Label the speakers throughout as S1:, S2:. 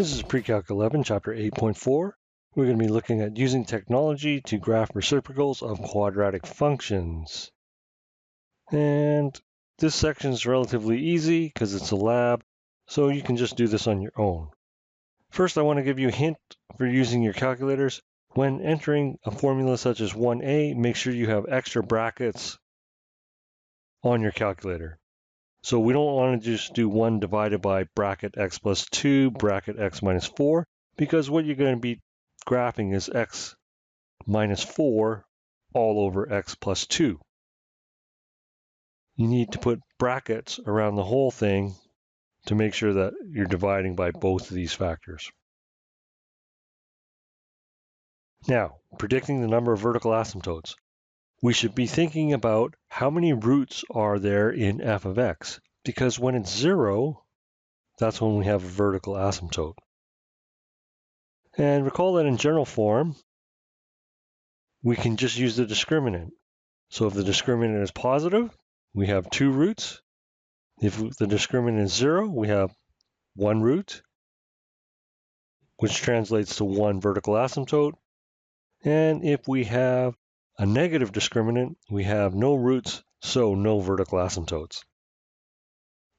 S1: This is PreCalc 11, Chapter 8.4. We're going to be looking at using technology to graph reciprocals of quadratic functions. And this section is relatively easy because it's a lab, so you can just do this on your own. First, I want to give you a hint for using your calculators. When entering a formula such as 1a, make sure you have extra brackets on your calculator. So we don't want to just do 1 divided by bracket x plus 2, bracket x minus 4, because what you're going to be graphing is x minus 4 all over x plus 2. You need to put brackets around the whole thing to make sure that you're dividing by both of these factors. Now, predicting the number of vertical asymptotes. We should be thinking about how many roots are there in f of x, because when it's 0, that's when we have a vertical asymptote. And recall that in general form, we can just use the discriminant. So if the discriminant is positive, we have 2 roots. If the discriminant is 0, we have 1 root, which translates to 1 vertical asymptote. And if we have a negative discriminant, we have no roots, so no vertical asymptotes.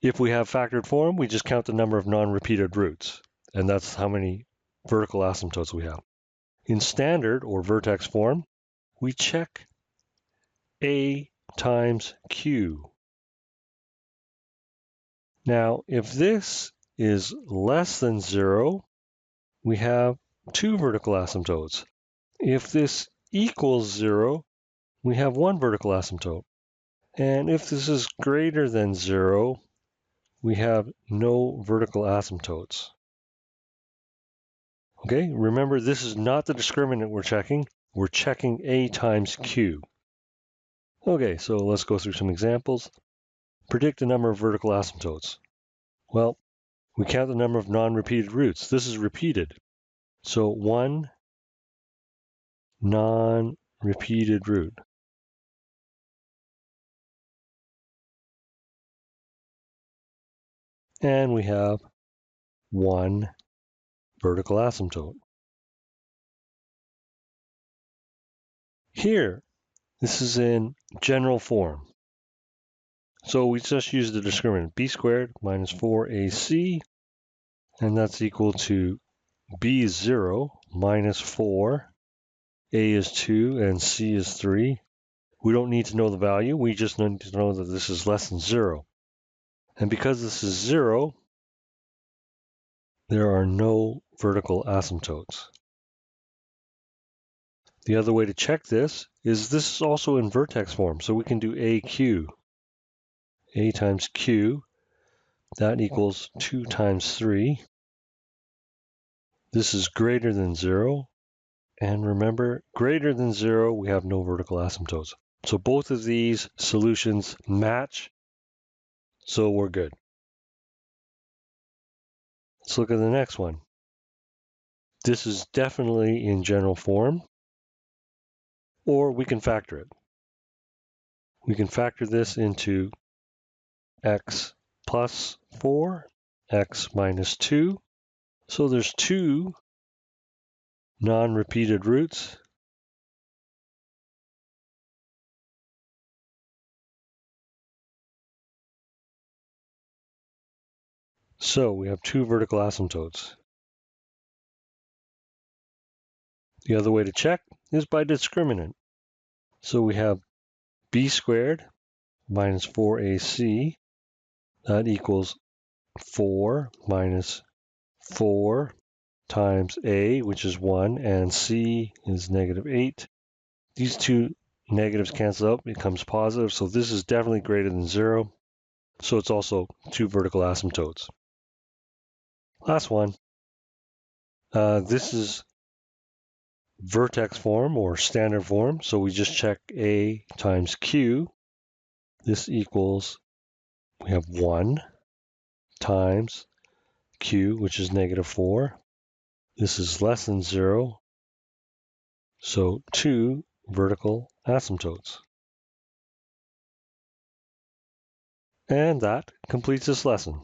S1: If we have factored form, we just count the number of non-repeated roots, and that's how many vertical asymptotes we have. In standard or vertex form, we check A times Q. Now, if this is less than 0, we have 2 vertical asymptotes. If this equals 0, we have 1 vertical asymptote. And if this is greater than 0, we have no vertical asymptotes. Okay, remember this is not the discriminant we're checking. We're checking A times Q. Okay, so let's go through some examples. Predict the number of vertical asymptotes. Well, we count the number of non-repeated roots. This is repeated. So 1 non-repeated root. And we have 1 vertical asymptote. Here, this is in general form. So we just use the discriminant b squared minus 4ac, and that's equal to b is 0 minus 4, a is 2, and c is 3. We don't need to know the value. We just need to know that this is less than 0. And because this is 0, there are no vertical asymptotes. The other way to check this is also in vertex form, so we can do AQ. A times Q, that equals 2 times 3. This is greater than 0. And remember, greater than 0, we have no vertical asymptotes. So both of these solutions match, so we're good. Let's look at the next one. This is definitely in general form, or we can factor it. We can factor this into x plus 4, x minus 2. So there's 2 non-repeated roots. So we have 2 vertical asymptotes. The other way to check is by discriminant. So we have b squared minus 4ac. That equals 4 minus 4 times a, which is 1, and c is negative 8. These two negatives cancel out, it becomes positive, so this is definitely greater than 0. So it's also 2 vertical asymptotes. Last one. This is vertex form or standard form, so we just check A times Q. This equals, we have 1 times Q, which is negative 4. This is less than 0, so 2 vertical asymptotes. And that completes this lesson.